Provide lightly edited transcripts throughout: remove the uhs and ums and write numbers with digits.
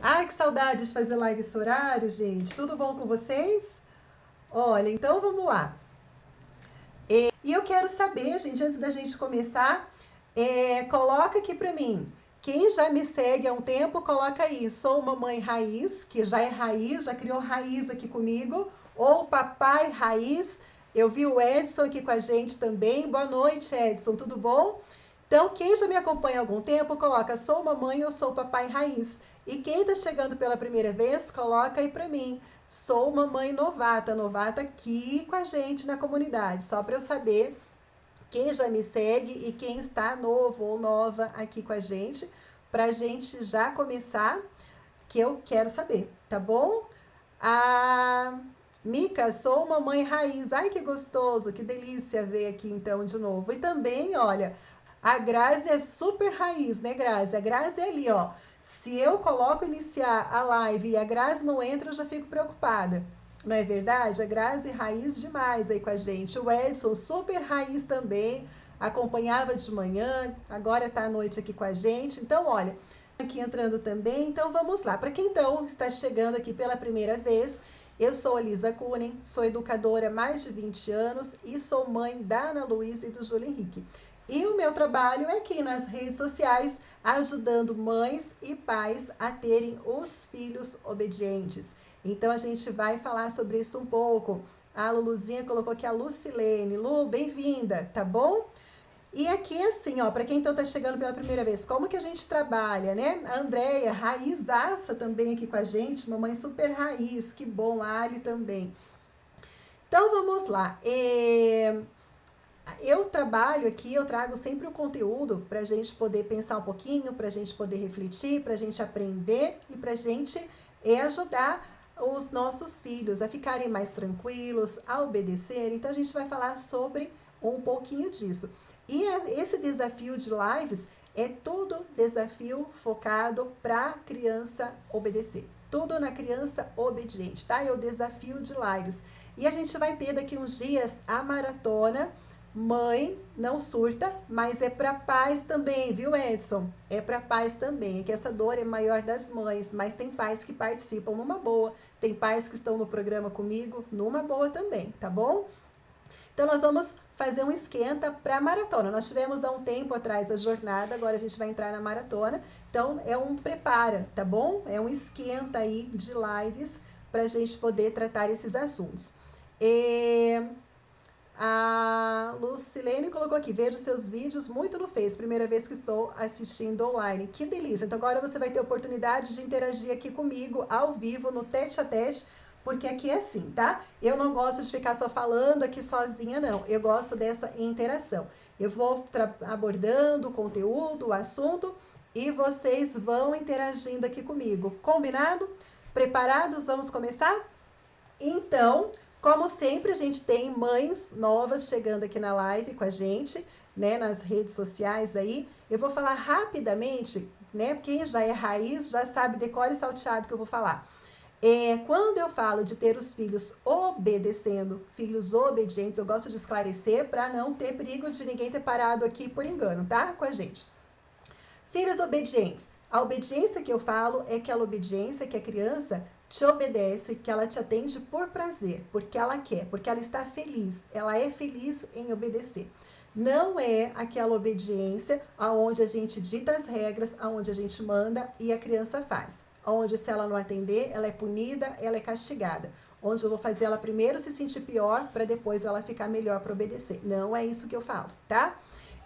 Ai, que saudade de fazer live esse horário, gente. Tudo bom com vocês? Olha, então vamos lá. E eu quero saber, gente, antes da gente começar, coloca aqui para mim. Quem já me segue há um tempo, coloca aí. Sou uma mãe raiz, que já é raiz, já criou raiz aqui comigo. Ou papai raiz. Eu vi o Edson aqui com a gente também. Boa noite, Edson, tudo bom? Então, quem já me acompanha há algum tempo, coloca sou uma mãe ou sou papai raiz. E quem está chegando pela primeira vez, coloca aí para mim. Sou uma mãe novata, novata aqui com a gente na comunidade, só para eu saber quem já me segue e quem está novo ou nova aqui com a gente, para a gente já começar, que eu quero saber, tá bom? A Mica, sou uma mãe raiz. Ai, que gostoso, que delícia ver aqui então de novo. E também, olha, a Grazi é super raiz, né, Grazi? A Grazi é ali, ó. Se eu coloco iniciar a live e a Grazi não entra, eu já fico preocupada. Não é verdade? A Grazi raiz demais aí com a gente. O Edson, super raiz também. Acompanhava de manhã, agora está à noite aqui com a gente. Então, olha, aqui entrando também. Então, vamos lá. Para quem então está chegando aqui pela primeira vez, eu sou a Lisa Kunin, sou educadora há mais de 20 anos e sou mãe da Ana Luísa e do Júlio Henrique. E o meu trabalho é aqui nas redes sociais, ajudando mães e pais a terem os filhos obedientes. Então, a gente vai falar sobre isso um pouco. A Luluzinha colocou aqui a Lucilene. Lu, bem-vinda, tá bom? E aqui, assim, ó, para quem então tá chegando pela primeira vez, como que a gente trabalha, né? A Andréia, raizaça também aqui com a gente, mamãe super raiz, que bom, a Ali também. Então, vamos lá. Eu trabalho aqui, eu trago sempre o conteúdo para a gente poder pensar um pouquinho, para a gente poder refletir, para a gente aprender e para a gente ajudar os nossos filhos a ficarem mais tranquilos, a obedecer. Então, a gente vai falar sobre um pouquinho disso. E esse desafio de lives é tudo desafio focado para a criança obedecer. Tudo na criança obediente, tá? É o desafio de lives. E a gente vai ter daqui uns dias a maratona Mãe Não Surta, mas é para pais também, viu, Edson? É para pais também. É que essa dor é maior das mães, mas tem pais que participam numa boa. Tem pais que estão no programa comigo numa boa também, tá bom? Então, nós vamos fazer um esquenta para a maratona. Nós tivemos há um tempo atrás a jornada, agora a gente vai entrar na maratona. Então, é um prepara, tá bom? É um esquenta aí de lives para a gente poder tratar esses assuntos. A Lucilene colocou aqui, vejo seus vídeos muito no Face, primeira vez que estou assistindo online. Que delícia! Então agora você vai ter oportunidade de interagir aqui comigo, ao vivo, no tete a tete, porque aqui é assim, tá? Eu não gosto de ficar só falando aqui sozinha, não. Eu gosto dessa interação. Eu vou abordando o conteúdo, o assunto, e vocês vão interagindo aqui comigo. Combinado? Preparados? Vamos começar? Então, como sempre, a gente tem mães novas chegando aqui na live com a gente, né, nas redes sociais aí. Eu vou falar rapidamente, né, quem já é raiz já sabe decore e salteado que eu vou falar. Quando eu falo de ter os filhos obedecendo, filhos obedientes, eu gosto de esclarecer para não ter perigo de ninguém ter parado aqui por engano, tá? Com a gente. Filhos obedientes. A obediência que eu falo é aquela obediência que a criança te obedece, que ela te atende por prazer, porque ela quer, porque ela está feliz, ela é feliz em obedecer. Não é aquela obediência aonde a gente dita as regras, aonde a gente manda e a criança faz. Onde se ela não atender, ela é punida, ela é castigada. Onde eu vou fazer ela primeiro se sentir pior, para depois ela ficar melhor para obedecer. Não é isso que eu falo, tá?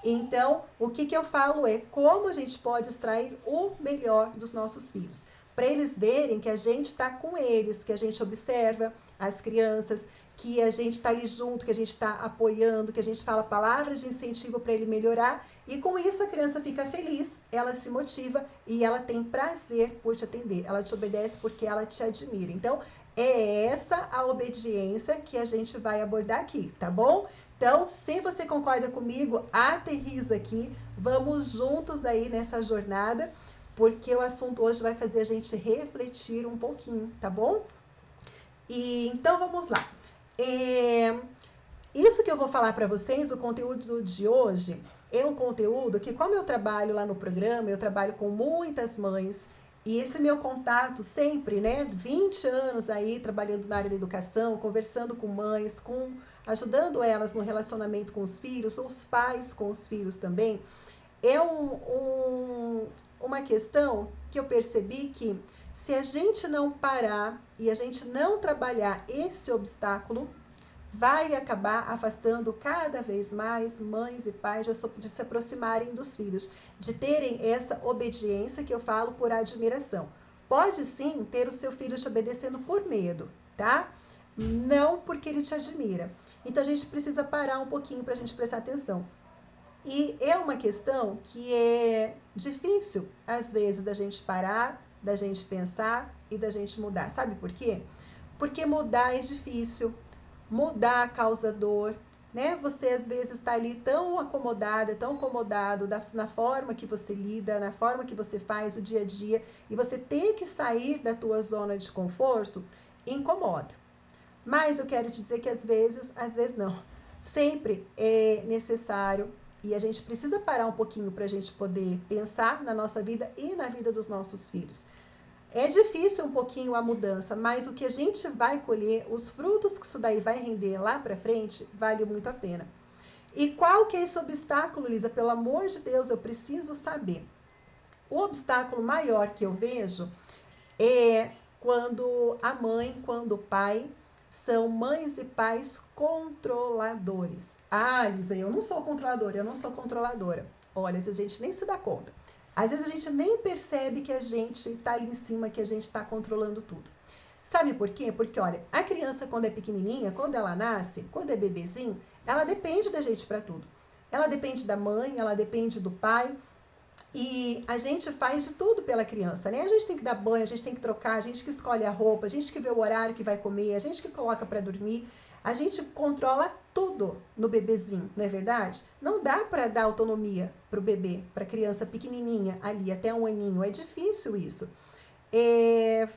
Então, o que eu falo é como a gente pode extrair o melhor dos nossos filhos. Para eles verem que a gente está com eles, que a gente observa as crianças, que a gente está ali junto, que a gente está apoiando, que a gente fala palavras de incentivo para ele melhorar. E com isso a criança fica feliz, ela se motiva e ela tem prazer por te atender. Ela te obedece porque ela te admira. Então, é essa a obediência que a gente vai abordar aqui, tá bom? Então, se você concorda comigo, aterriza aqui, vamos juntos aí nessa jornada, porque o assunto hoje vai fazer a gente refletir um pouquinho, tá bom? E então vamos lá. Isso que eu vou falar para vocês, o conteúdo de hoje, é um conteúdo que, como eu trabalho lá no programa, eu trabalho com muitas mães E esse meu contato sempre, né, 20 anos aí trabalhando na área da educação, conversando com mães, ajudando elas no relacionamento com os filhos, os pais com os filhos também, é uma questão que eu percebi que se a gente não parar e a gente não trabalhar esse obstáculo, vai acabar afastando cada vez mais mães e pais de se aproximarem dos filhos, de terem essa obediência que eu falo por admiração. Pode sim ter o seu filho te obedecendo por medo, tá? Não porque ele te admira. Então a gente precisa parar um pouquinho para a gente prestar atenção. E é uma questão que é difícil, às vezes, da gente parar, da gente pensar e da gente mudar. Sabe por quê? Porque mudar é difícil. Mudar causa dor, né? Você às vezes está ali tão acomodada, tão acomodado na forma que você lida, na forma que você faz o dia a dia, e você ter que sair da tua zona de conforto, incomoda. Mas eu quero te dizer que às vezes não, sempre é necessário e a gente precisa parar um pouquinho para a gente poder pensar na nossa vida e na vida dos nossos filhos. É difícil um pouquinho a mudança, mas o que a gente vai colher, os frutos que isso daí vai render lá para frente, vale muito a pena. E qual que é esse obstáculo, Lisa? Pelo amor de Deus, eu preciso saber. O obstáculo maior que eu vejo é quando a mãe, quando o pai são mães e pais controladores. Ah, Lisa, eu não sou controladora, eu não sou controladora. Olha, a gente nem se dá conta. Às vezes a gente nem percebe que a gente está ali em cima, que a gente está controlando tudo. Sabe por quê? Porque, olha, a criança quando é pequenininha, quando ela nasce, quando é bebezinho, ela depende da gente para tudo. Ela depende da mãe, ela depende do pai, e a gente faz de tudo pela criança, né? A gente tem que dar banho, a gente tem que trocar, a gente que escolhe a roupa, a gente que vê o horário que vai comer, a gente que coloca para dormir. A gente controla tudo no bebezinho, não é verdade? Não dá para dar autonomia para o bebê, para a criança pequenininha ali, até 1 aninho. É difícil isso.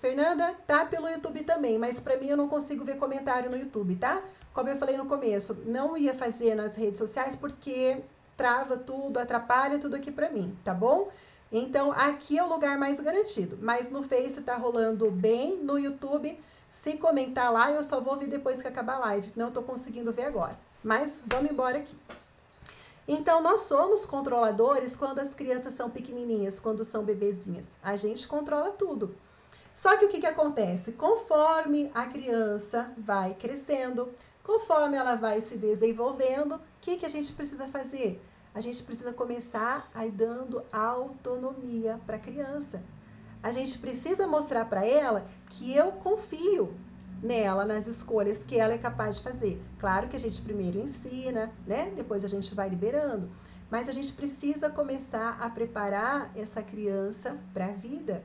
Fernanda, tá pelo YouTube também, mas para mim eu não consigo ver comentário no YouTube, tá? Como eu falei no começo, não ia fazer nas redes sociais porque trava tudo, atrapalha tudo aqui para mim, tá bom? Então aqui é o lugar mais garantido, mas no Face tá rolando bem, no YouTube, se comentar lá, eu só vou ver depois que acabar a live, não tô conseguindo ver agora. Mas vamos embora aqui. Então, nós somos controladores quando as crianças são pequenininhas, quando são bebezinhas. A gente controla tudo. Só que o que acontece? Conforme a criança vai crescendo, conforme ela vai se desenvolvendo, o que a gente precisa fazer? A gente precisa começar a ir dando autonomia para a criança. A gente precisa mostrar para ela que eu confio nela, nas escolhas que ela é capaz de fazer. Claro que a gente primeiro ensina, né? Depois a gente vai liberando. Mas a gente precisa começar a preparar essa criança para a vida.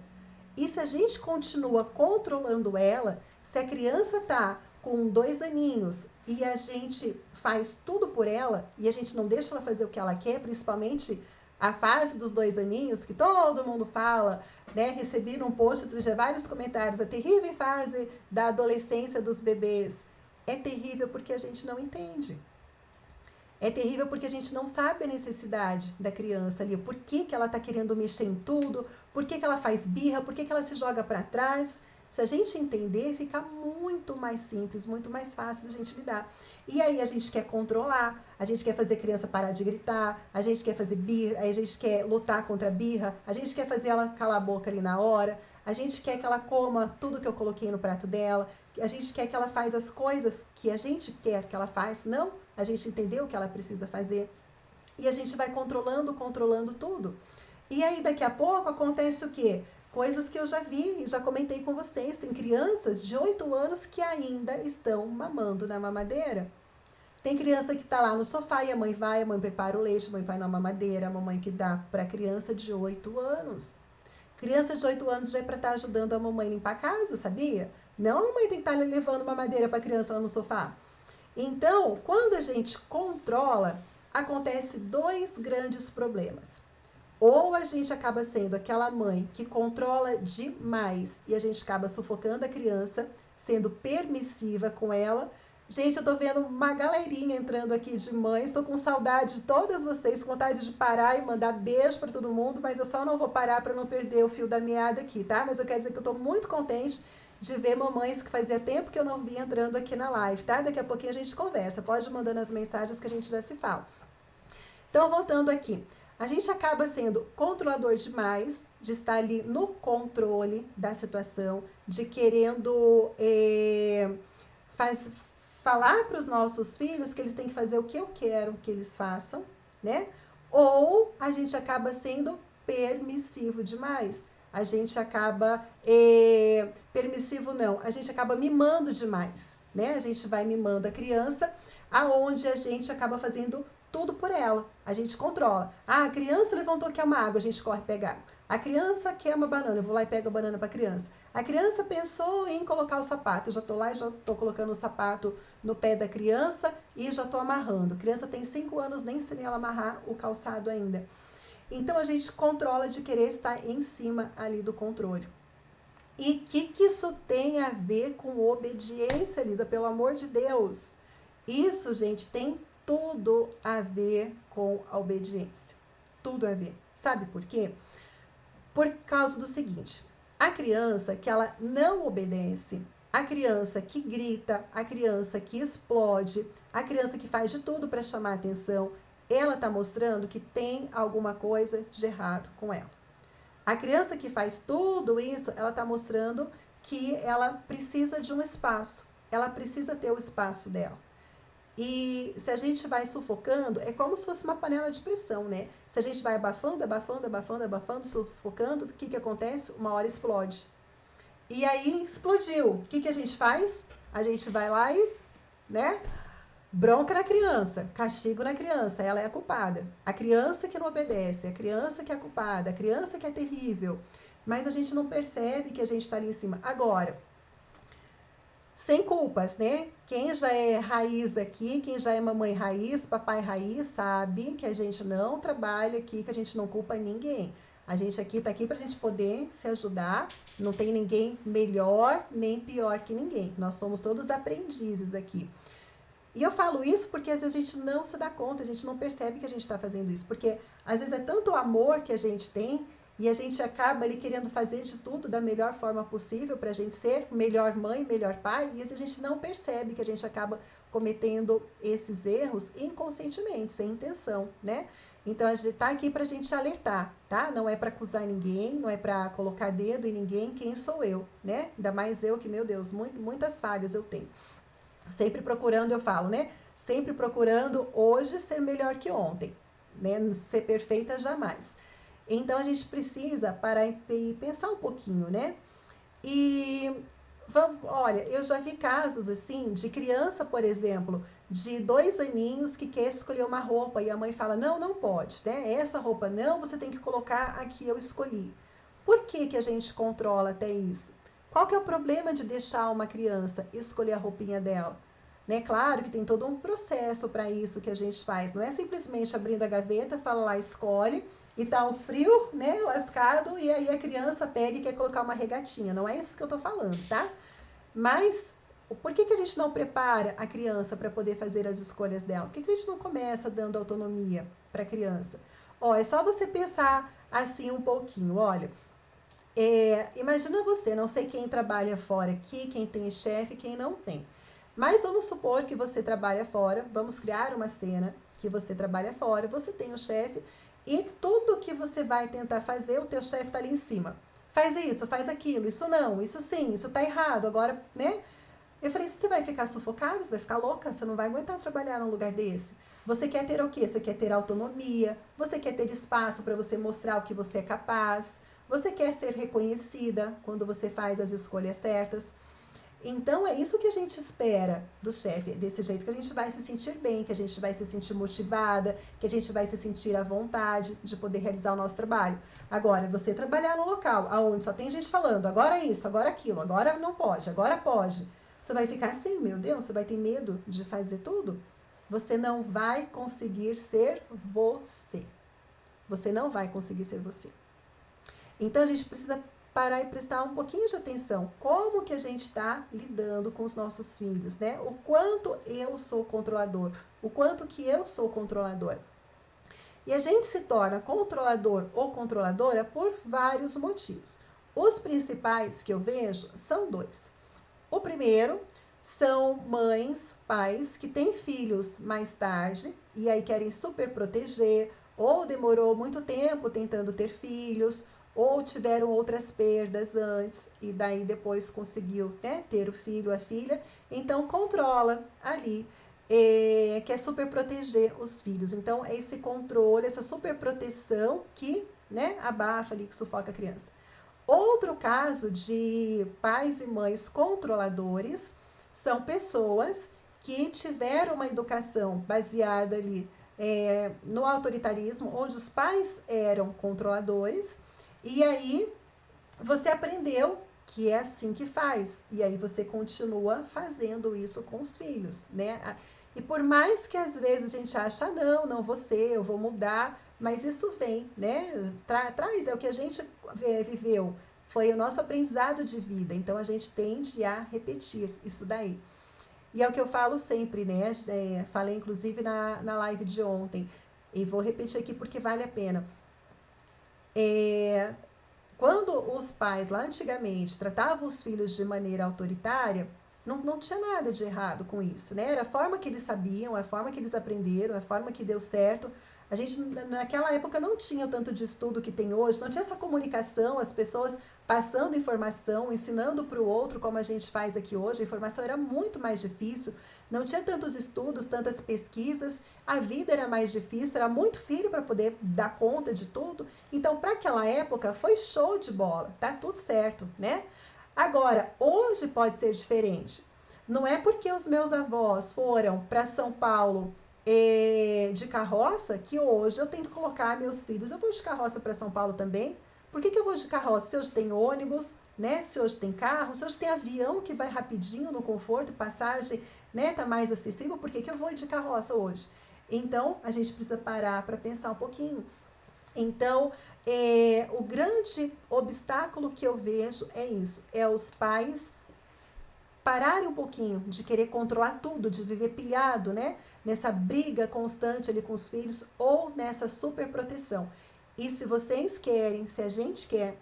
E se a gente continua controlando ela, se a criança tá com 2 aninhos e a gente faz tudo por ela e a gente não deixa ela fazer o que ela quer, principalmente a fase dos 2 aninhos, que todo mundo fala, né? Recebi num post outro dia vários comentários, a terrível fase da adolescência dos bebês. É terrível porque a gente não entende. É terrível porque a gente não sabe a necessidade da criança ali, por que ela está querendo mexer em tudo, por que ela faz birra, por que ela se joga para trás. Se a gente entender, fica muito mais simples, muito mais fácil da gente lidar. E aí a gente quer controlar, a gente quer fazer a criança parar de gritar, a gente quer fazer birra, a gente quer lutar contra a birra, a gente quer fazer ela calar a boca ali na hora, a gente quer que ela coma tudo que eu coloquei no prato dela, a gente quer que ela faça as coisas que a gente quer que ela faça, não, a gente entendeu o que ela precisa fazer. E a gente vai controlando tudo. E aí daqui a pouco acontece o quê? Coisas que eu já vi e já comentei com vocês. Tem crianças de 8 anos que ainda estão mamando na mamadeira. Tem criança que está lá no sofá e a mãe prepara o leite, a mãe vai na mamadeira, a mamãe que dá para a criança de 8 anos. Criança de 8 anos já é para estar ajudando a mamãe a limpar a casa, sabia? Não a mamãe tem que estar levando mamadeira para a criança lá no sofá. Então, quando a gente controla, acontece 2 grandes problemas. Ou a gente acaba sendo aquela mãe que controla demais e a gente acaba sufocando a criança, sendo permissiva com ela, Gente, eu tô vendo uma galerinha entrando aqui de mães, tô com saudade de todas vocês, com vontade de parar e mandar beijo para todo mundo, mas eu só não vou parar para não perder o fio da meada aqui, tá? Mas eu quero dizer que eu tô muito contente de ver mamães que fazia tempo que eu não vi entrando aqui na live, tá? Daqui a pouquinho a gente conversa, pode ir mandando as mensagens que a gente já se fala. Então, voltando aqui, a gente acaba sendo controlador demais, de estar ali no controle da situação, de querendo falar para os nossos filhos que eles têm que fazer o que eu quero que eles façam, né? Ou a gente acaba sendo permissivo demais. A gente acaba permissivo não, a gente acaba mimando demais, né? A gente vai mimando a criança, aonde a gente acaba fazendo tudo por ela. A gente controla. Ah, a criança levantou que é uma água, a gente corre pegar. A criança quer uma banana, eu vou lá e pego a banana para a criança. A criança pensou em colocar o sapato, eu já estou lá e já estou colocando o sapato no pé da criança e já estou amarrando. A criança tem 5 anos, nem ensinei ela a amarrar o calçado ainda. Então, a gente controla de querer estar em cima ali do controle. E o que isso tem a ver com obediência, Lisa? Pelo amor de Deus. Isso, gente, tem tudo a ver com a obediência. Tudo a ver. Sabe por quê? Por causa do seguinte, a criança que ela não obedece, a criança que grita, a criança que explode, a criança que faz de tudo para chamar a atenção, ela está mostrando que tem alguma coisa de errado com ela. A criança que faz tudo isso, ela está mostrando que ela precisa de um espaço, ela precisa ter o espaço dela. E se a gente vai sufocando, é como se fosse uma panela de pressão, né? Se a gente vai abafando, abafando, abafando, abafando, sufocando, o que acontece? Uma hora explode. E aí explodiu. O que a gente faz? A gente vai lá e, né? Bronca na criança, castigo na criança, ela é a culpada. A criança que não obedece, a criança que é a culpada, a criança que é terrível. Mas a gente não percebe que a gente está ali em cima. Agora, sem culpas, né? Quem já é raiz aqui, quem já é mamãe raiz, papai raiz, sabe que a gente não trabalha aqui, que a gente não culpa ninguém. A gente aqui tá aqui pra gente poder se ajudar. Não tem ninguém melhor nem pior que ninguém. Nós somos todos aprendizes aqui. E eu falo isso porque às vezes a gente não se dá conta, a gente não percebe que a gente está fazendo isso. Porque às vezes é tanto amor que a gente tem e a gente acaba ali querendo fazer de tudo da melhor forma possível para a gente ser melhor mãe, melhor pai, e às vezes a gente não percebe que a gente acaba cometendo esses erros inconscientemente, sem intenção, né? Então a gente tá aqui para a gente alertar, tá? Não é para acusar ninguém, não é para colocar dedo em ninguém, quem sou eu, né? Ainda mais eu que, meu Deus, muitas falhas eu tenho. Sempre procurando, eu falo, né? Sempre procurando hoje ser melhor que ontem, né? Ser perfeita jamais. Então a gente precisa parar e pensar um pouquinho, né? E olha, eu já vi casos assim de criança, por exemplo, de 2 aninhos que quer escolher uma roupa e a mãe fala: não, não pode, né? Essa roupa não, você tem que colocar a que eu escolhi. Por que a gente controla até isso? Qual que é o problema de deixar uma criança escolher a roupinha dela? Né? Claro que tem todo um processo para isso que a gente faz. Não é simplesmente abrindo a gaveta, fala lá, escolhe, e tá um frio, né, lascado, e aí a criança pega e quer colocar uma regatinha. Não é isso que eu tô falando, tá? Mas por que a gente não prepara a criança para poder fazer as escolhas dela? Por que a gente não começa dando autonomia para a criança? Ó, é só você pensar assim um pouquinho, olha. Imagina você, não sei quem trabalha fora aqui, quem tem chefe, quem não tem. Mas vamos supor que você trabalha fora, vamos criar uma cena que você trabalha fora, você tem um chefe e tudo que você vai tentar fazer, o teu chefe tá ali em cima. Faz isso, faz aquilo, isso não, isso sim, isso tá errado, agora, né? Eu falei, você vai ficar sufocada, você vai ficar louca, você não vai aguentar trabalhar num lugar desse. Você quer ter o quê? Você quer ter autonomia, você quer ter espaço para você mostrar o que você é capaz, você quer ser reconhecida quando você faz as escolhas certas. Então, é isso que a gente espera do chefe, desse jeito que a gente vai se sentir bem, que a gente vai se sentir motivada, que a gente vai se sentir à vontade de poder realizar o nosso trabalho. Agora, você trabalhar num local onde só tem gente falando, agora isso, agora aquilo, agora não pode, agora pode. Você vai ficar assim, meu Deus, você vai ter medo de fazer tudo? Você não vai conseguir ser você. Você não vai conseguir ser você. Então, a gente precisa parar e prestar um pouquinho de atenção. Como que a gente está lidando com os nossos filhos, né? O quanto eu sou controlador, o quanto que eu sou controladora. E a gente se torna controlador ou controladora por vários motivos. Os principais que eu vejo são dois. O primeiro são mães, pais que têm filhos mais tarde e aí querem super proteger, ou demorou muito tempo tentando ter filhos, ou tiveram outras perdas antes e daí depois conseguiu, né, ter o filho, a filha, então controla ali, quer super proteger os filhos. Então é esse controle, essa super proteção que, né, abafa ali, que sufoca a criança. Outro caso de pais e mães controladores são pessoas que tiveram uma educação baseada ali no autoritarismo, onde os pais eram controladores, e aí você aprendeu que é assim que faz, e aí você continua fazendo isso com os filhos, né? E por mais que às vezes a gente acha, não vou ser, eu vou mudar, mas isso vem, né? Traz, é o que a gente viveu, foi o nosso aprendizado de vida, então a gente tende a repetir isso daí. E é o que eu falo sempre, né? Falei inclusive na live de ontem, e vou repetir aqui porque vale a pena. Quando os pais lá antigamente tratavam os filhos de maneira autoritária, não tinha nada de errado com isso, né? Era a forma que eles sabiam, a forma que eles aprenderam, a forma que deu certo. A gente, naquela época, não tinha o tanto de estudo que tem hoje, não tinha essa comunicação, as pessoas passando informação, ensinando para o outro, como a gente faz aqui hoje. A informação era muito mais difícil, não tinha tantos estudos, tantas pesquisas, a vida era mais difícil, era muito filho para poder dar conta de tudo. Então, para aquela época, foi show de bola, tá tudo certo, né? Agora, hoje pode ser diferente. Não é porque os meus avós foram para São Paulo de carroça que hoje eu tenho que colocar meus filhos. Eu vou de carroça para São Paulo também. Por que eu vou de carroça? Se hoje tem ônibus, né? Se hoje tem carro, se hoje tem avião que vai rapidinho no conforto, passagem, né? Tá mais acessível, por que eu vou de carroça hoje? Então, a gente precisa parar para pensar um pouquinho. Então, o grande obstáculo que eu vejo é isso, é os pais pararem um pouquinho de querer controlar tudo, de viver pilhado, né? Nessa briga constante ali com os filhos ou nessa super proteção. E se vocês querem, se a gente quer,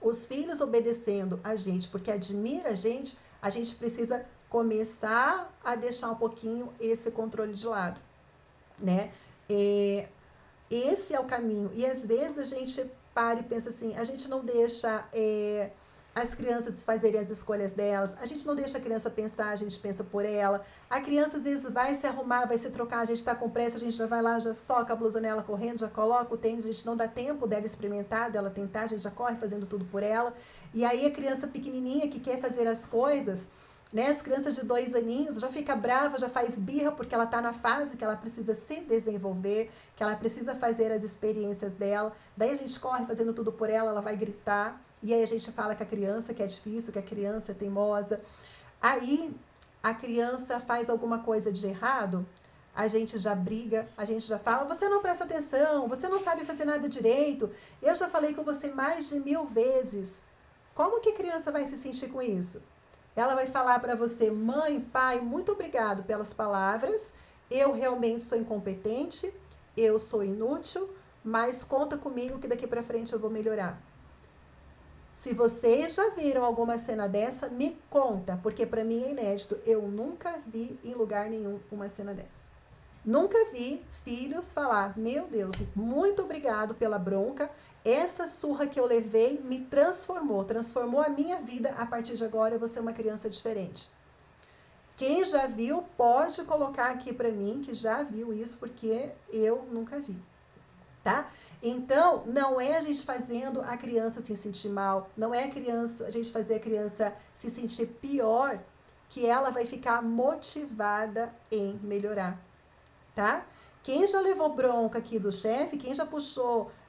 os filhos obedecendo a gente porque admira a gente precisa começar a deixar um pouquinho esse controle de lado, né? Esse é o caminho. E às vezes a gente para e pensa assim, a gente não deixa as crianças fazerem as escolhas delas, a gente não deixa a criança pensar, a gente pensa por ela. A criança às vezes vai se arrumar, vai se trocar, a gente está com pressa, a gente já vai lá, já soca a blusa nela correndo, já coloca o tênis, a gente não dá tempo dela experimentar, dela tentar, a gente já corre fazendo tudo por ela. E aí a criança pequenininha que quer fazer as coisas, né, as crianças de 2 aninhos já fica brava, já faz birra porque ela está na fase que ela precisa se desenvolver, que ela precisa fazer as experiências dela. Daí a gente corre fazendo tudo por ela, ela vai gritar. E aí a gente fala que a criança que é difícil, que a criança é teimosa. Aí a criança faz alguma coisa de errado, a gente já briga, a gente já fala, você não presta atenção, você não sabe fazer nada direito, eu já falei com você mais de 1000 vezes. Como que a criança vai se sentir com isso? Ela vai falar para você, mãe, pai, muito obrigado pelas palavras, eu realmente sou incompetente, eu sou inútil, mas conta comigo que daqui para frente eu vou melhorar. Se vocês já viram alguma cena dessa, me conta, porque para mim é inédito. Eu nunca vi em lugar nenhum uma cena dessa. Nunca vi filhos falar, meu Deus, muito obrigado pela bronca, essa surra que eu levei me transformou a minha vida, a partir de agora eu vou ser uma criança diferente. Quem já viu, pode colocar aqui para mim que já viu isso, porque eu nunca vi, tá? Então, não é a gente fazendo a criança se sentir mal, não é a gente fazer a criança se sentir pior, que ela vai ficar motivada em melhorar, tá? Quem já levou bronca aqui do chefe, quem já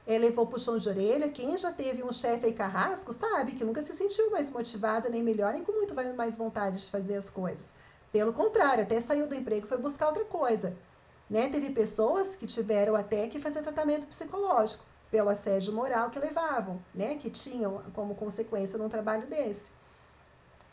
levou puxão de orelha, quem já teve um chefe aí carrasco, sabe que nunca se sentiu mais motivada, nem melhor, nem com muito mais vontade de fazer as coisas. Pelo contrário, até saiu do emprego e foi buscar outra coisa. Né? Teve pessoas que tiveram até que fazer tratamento psicológico, pelo assédio moral que levavam, né? Que tinham como consequência num trabalho desse.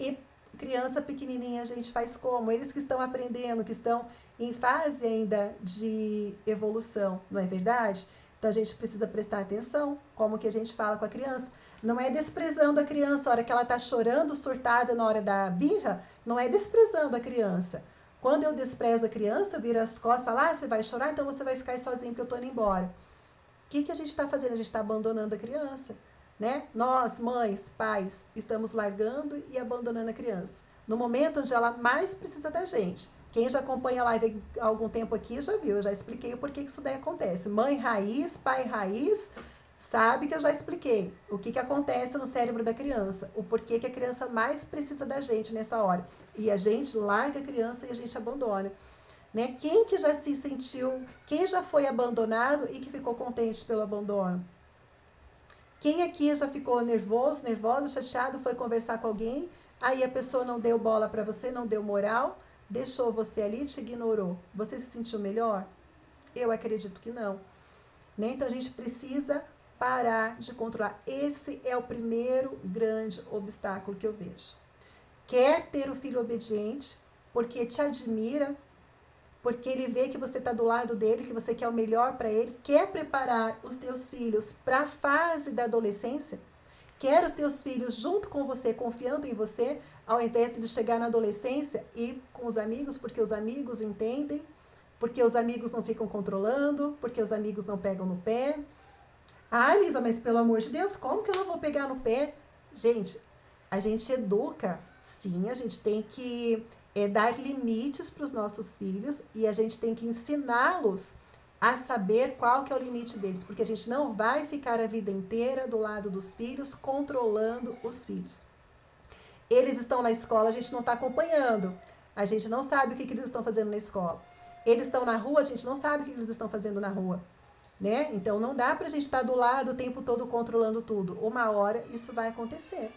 E criança pequenininha a gente faz como? Eles que estão aprendendo, que estão em fase ainda de evolução, não é verdade? Então a gente precisa prestar atenção como que a gente fala com a criança. Não é desprezando a criança, a hora que ela está chorando, surtada na hora da birra, não é desprezando a criança. Quando eu desprezo a criança, eu viro as costas e falo, você vai chorar, então você vai ficar aí sozinho porque eu estou indo embora. O que a gente está fazendo? A gente está abandonando a criança. Né? Nós, mães, pais, estamos largando e abandonando a criança. No momento onde ela mais precisa da gente. Quem já acompanha a live há algum tempo aqui já viu, eu já expliquei o porquê que isso daí acontece. Mãe raiz, pai raiz, sabe que eu já expliquei o que acontece no cérebro da criança, o porquê que a criança mais precisa da gente nessa hora. E a gente larga a criança e a gente abandona. Né? Quem que já se sentiu, quem já foi abandonado e que ficou contente pelo abandono? Quem aqui já ficou nervoso, nervosa, chateado, foi conversar com alguém, aí a pessoa não deu bola para você, não deu moral, deixou você ali, te ignorou. Você se sentiu melhor? Eu acredito que não. Né? Então a gente precisa parar de controlar. Esse é o primeiro grande obstáculo que eu vejo. Quer ter o filho obediente, porque te admira, porque ele vê que você está do lado dele, que você quer o melhor para ele, quer preparar os teus filhos para a fase da adolescência, quer os teus filhos junto com você, confiando em você, ao invés de chegar na adolescência e com os amigos, porque os amigos entendem, porque os amigos não ficam controlando, porque os amigos não pegam no pé. Ah, Lisa, mas pelo amor de Deus, como que eu não vou pegar no pé? Gente, a gente educa, sim, a gente tem que dar limites para os nossos filhos e a gente tem que ensiná-los a saber qual que é o limite deles, porque a gente não vai ficar a vida inteira do lado dos filhos, controlando os filhos. Eles estão na escola, a gente não está acompanhando, a gente não sabe o que eles estão fazendo na escola. Eles estão na rua, a gente não sabe o que eles estão fazendo na rua. Né? Então não dá para a gente estar do lado o tempo todo controlando tudo. Uma hora isso vai acontecer.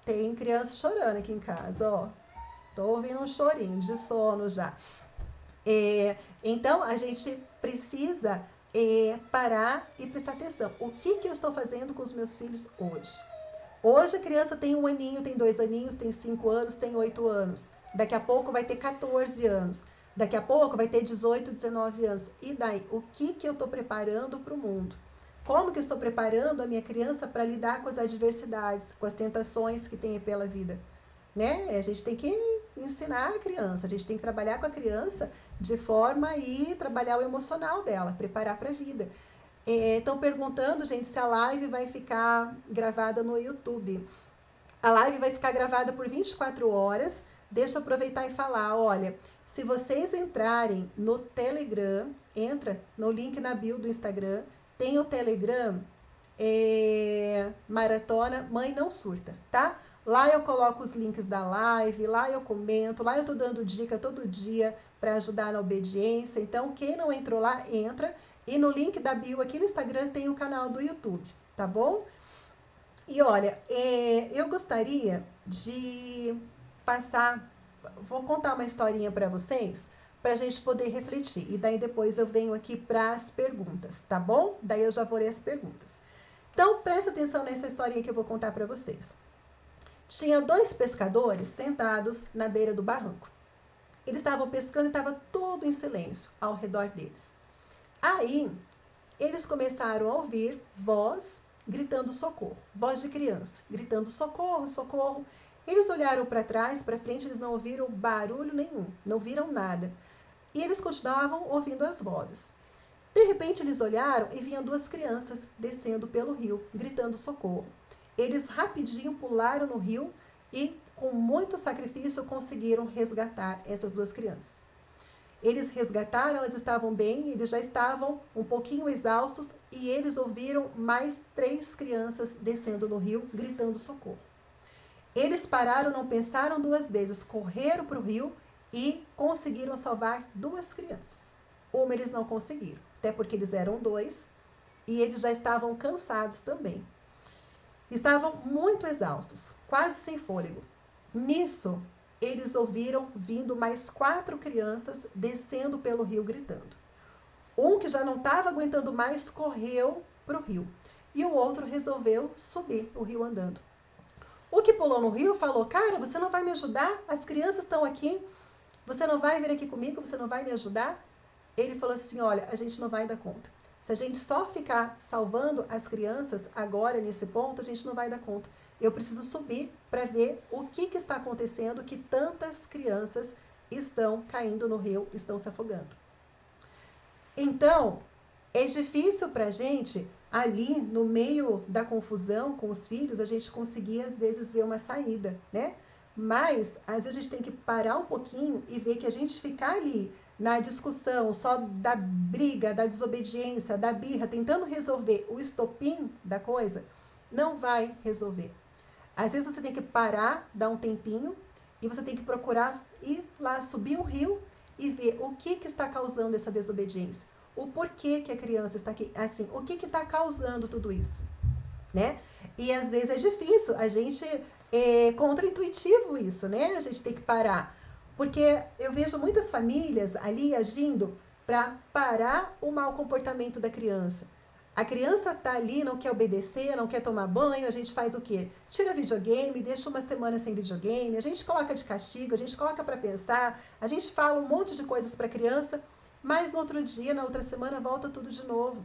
Tem criança chorando aqui em casa, ó. Tô ouvindo um chorinho de sono já. Então, a gente precisa parar e prestar atenção. O que eu estou fazendo com os meus filhos hoje? Hoje a criança tem 1 aninho, tem 2 aninhos, tem 5 anos, tem 8 anos. Daqui a pouco vai ter 14 anos. Daqui a pouco vai ter 18, 19 anos. E daí, o que eu estou preparando para o mundo? Como que eu estou preparando a minha criança para lidar com as adversidades, com as tentações que tem pela vida? Né? A gente tem que ensinar a criança, a gente tem que trabalhar com a criança de forma a trabalhar o emocional dela, preparar para a vida. Estão perguntando, gente, se a live vai ficar gravada no YouTube. A live vai ficar gravada por 24 horas. Deixa eu aproveitar e falar, olha, se vocês entrarem no Telegram, entra no link na bio do Instagram, tem o Telegram, Maratona Mãe Não Surta, tá? Lá eu coloco os links da live, lá eu comento, lá eu tô dando dica todo dia para ajudar na obediência. Então, quem não entrou lá, entra. E no link da bio aqui no Instagram tem o canal do YouTube, tá bom? E olha, eu gostaria de passar, vou contar uma historinha para vocês, para a gente poder refletir. E daí depois eu venho aqui para as perguntas, tá bom? Daí eu já vou ler as perguntas. Então, presta atenção nessa historinha que eu vou contar para vocês. Tinha 2 pescadores sentados na beira do barranco. Eles estavam pescando e estava tudo em silêncio ao redor deles. Aí, eles começaram a ouvir voz gritando socorro, voz de criança, gritando socorro, socorro. Eles olharam para trás, para frente, eles não ouviram barulho nenhum, não viram nada. E eles continuavam ouvindo as vozes. De repente, eles olharam e viam 2 crianças descendo pelo rio, gritando socorro. Eles rapidinho pularam no rio e, com muito sacrifício, conseguiram resgatar essas 2 crianças. Eles resgataram, elas estavam bem, eles já estavam um pouquinho exaustos e eles ouviram mais 3 crianças descendo no rio, gritando socorro. Eles pararam, não pensaram 2 vezes, correram para o rio e conseguiram salvar 2 crianças. Uma eles não conseguiram, até porque eles eram 2 e eles já estavam cansados também. Estavam muito exaustos, quase sem fôlego. Nisso, eles ouviram vindo mais 4 crianças descendo pelo rio gritando. Um que já não estava aguentando mais correu para o rio. E o outro resolveu subir o rio andando. O que pulou no rio falou, cara, você não vai me ajudar? As crianças estão aqui, você não vai vir aqui comigo, você não vai me ajudar? Ele falou assim, olha, a gente não vai dar conta. Se a gente só ficar salvando as crianças agora, nesse ponto, a gente não vai dar conta. Eu preciso subir para ver o que está acontecendo, que tantas crianças estão caindo no rio, estão se afogando. Então, é difícil para a gente, ali no meio da confusão com os filhos, a gente conseguir, às vezes, ver uma saída, né? Mas, às vezes, a gente tem que parar um pouquinho e ver que a gente ficar ali na discussão só da briga, da desobediência, da birra, tentando resolver o estopim da coisa, não vai resolver. Às vezes, você tem que parar, dar um tempinho, e você tem que procurar ir lá, subir um rio e ver o que está causando essa desobediência. O porquê que a criança está aqui, assim, o que está causando tudo isso, né? E às vezes é difícil, a gente é contraintuitivo isso, né? A gente tem que parar, porque eu vejo muitas famílias ali agindo para parar o mau comportamento da criança. A criança tá ali, não quer obedecer, não quer tomar banho, a gente faz o quê? Tira videogame, deixa uma semana sem videogame, a gente coloca de castigo, a gente coloca para pensar, a gente fala um monte de coisas para a criança, mas no outro dia, na outra semana, volta tudo de novo.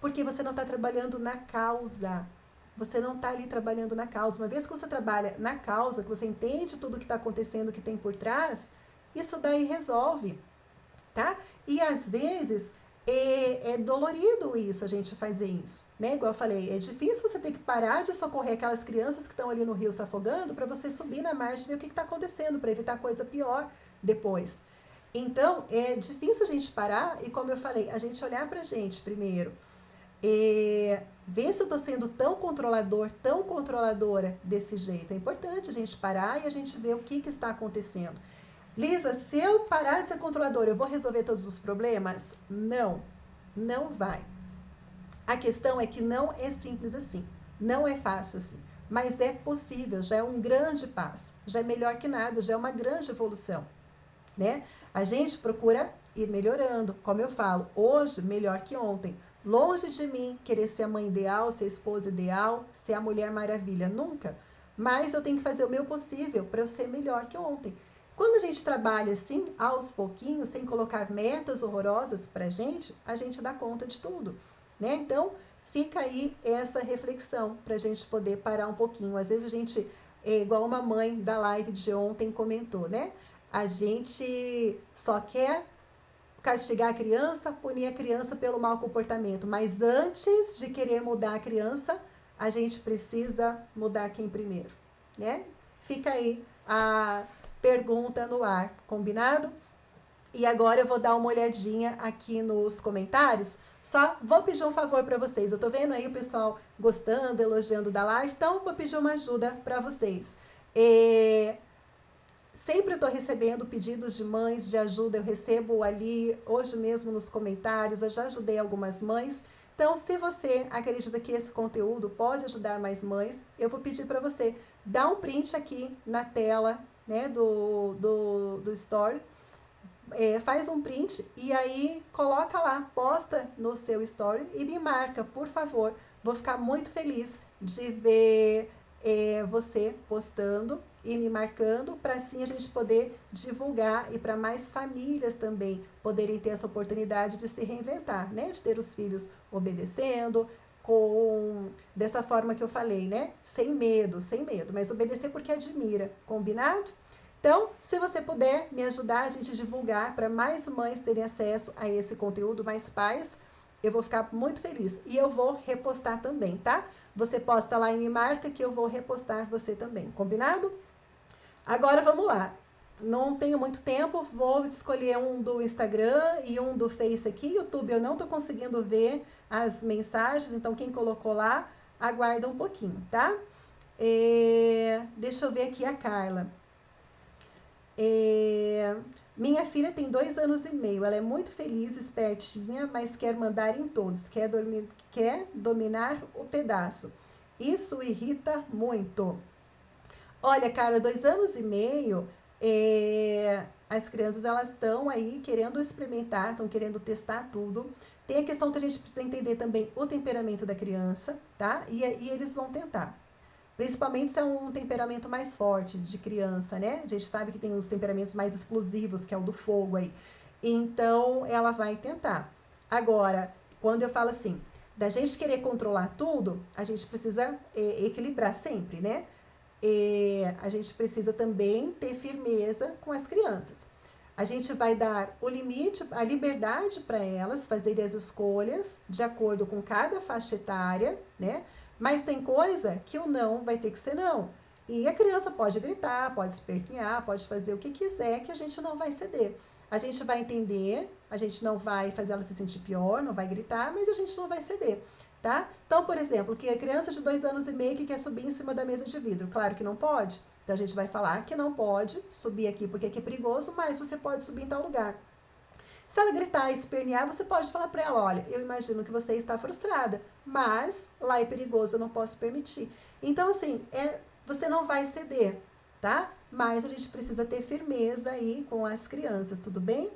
Porque você não está trabalhando na causa. Você não está ali trabalhando na causa. Uma vez que você trabalha na causa, que você entende tudo o que está acontecendo, o que tem por trás, isso daí resolve, tá? E às vezes é dolorido isso, a gente fazer isso, né? Igual eu falei, é difícil você ter que parar de socorrer aquelas crianças que estão ali no rio se afogando para você subir na margem e ver o que está acontecendo, para evitar coisa pior depois. Então, é difícil a gente parar e, como eu falei, a gente olhar pra gente primeiro. Ver se eu tô sendo tão controlador, tão controladora desse jeito. É importante a gente parar e a gente ver o que está acontecendo. Lisa, se eu parar de ser controladora, eu vou resolver todos os problemas? Não, não vai. A questão é que não é simples assim. Não é fácil assim. Mas é possível, já é um grande passo. Já é melhor que nada, já é uma grande evolução, né? A gente procura ir melhorando, como eu falo, hoje melhor que ontem. Longe de mim querer ser a mãe ideal, ser a esposa ideal, ser a mulher maravilha, nunca. Mas eu tenho que fazer o meu possível para eu ser melhor que ontem. Quando a gente trabalha assim, aos pouquinhos, sem colocar metas horrorosas para a gente dá conta de tudo, né? Então, fica aí essa reflexão para a gente poder parar um pouquinho. Às vezes a gente, igual uma mãe da live de ontem comentou, né? A gente só quer castigar a criança, punir a criança pelo mau comportamento. Mas antes de querer mudar a criança, a gente precisa mudar quem primeiro, né? Fica aí a pergunta no ar, combinado? E agora eu vou dar uma olhadinha aqui nos comentários. Só vou pedir um favor para vocês. Eu tô vendo aí o pessoal gostando, elogiando da live, então vou pedir uma ajuda para vocês. Sempre estou recebendo pedidos de mães de ajuda, eu recebo ali, hoje mesmo nos comentários, eu já ajudei algumas mães. Então, se você acredita que esse conteúdo pode ajudar mais mães, eu vou pedir para você dar um print aqui na tela, né, do story, faz um print e aí coloca lá, posta no seu story e me marca, por favor. Vou ficar muito feliz de ver você postando e me marcando, para assim a gente poder divulgar e para mais famílias também poderem ter essa oportunidade de se reinventar, né? De ter os filhos obedecendo, dessa forma que eu falei, né? Sem medo, mas obedecer porque admira, combinado? Então, se você puder me ajudar a gente divulgar para mais mães terem acesso a esse conteúdo, mais pais, eu vou ficar muito feliz. E eu vou repostar também, tá? Você posta lá e me marca que eu vou repostar você também, combinado? Agora vamos lá. Não tenho muito tempo, vou escolher um do Instagram e um do Face aqui. YouTube eu não tô conseguindo ver as mensagens, então quem colocou lá, aguarda um pouquinho, tá? Deixa eu ver aqui a Carla. Minha filha tem 2 anos e meio, ela é muito feliz, espertinha, mas quer mandar em todos, quer dominar o pedaço. Isso irrita muito. Olha, cara, 2 anos e meio, as crianças elas estão aí querendo experimentar, estão querendo testar tudo. Tem a questão que a gente precisa entender também o temperamento da criança, tá? E eles vão tentar. Principalmente se é um temperamento mais forte de criança, né? A gente sabe que tem os temperamentos mais explosivos, que é o do fogo aí. Então, ela vai tentar. Agora, quando eu falo assim, da gente querer controlar tudo, a gente precisa equilibrar sempre, né? A gente precisa também ter firmeza com as crianças. A gente vai dar o limite, a liberdade para elas fazerem as escolhas de acordo com cada faixa etária, né? Mas tem coisa que o não vai ter que ser não. E a criança pode gritar, pode espertinhar, pode fazer o que quiser, que a gente não vai ceder. A gente vai entender, a gente não vai fazer ela se sentir pior, não vai gritar, mas a gente não vai ceder, tá? Então, por exemplo, que a criança de 2 anos e meio que quer subir em cima da mesa de vidro, claro que não pode. Então, a gente vai falar que não pode subir aqui porque aqui é perigoso, mas você pode subir em tal lugar. Se ela gritar e espernear, você pode falar para ela, olha, eu imagino que você está frustrada, mas lá é perigoso, eu não posso permitir. Então, assim, você não vai ceder, tá? Mas a gente precisa ter firmeza aí com as crianças, tudo bem?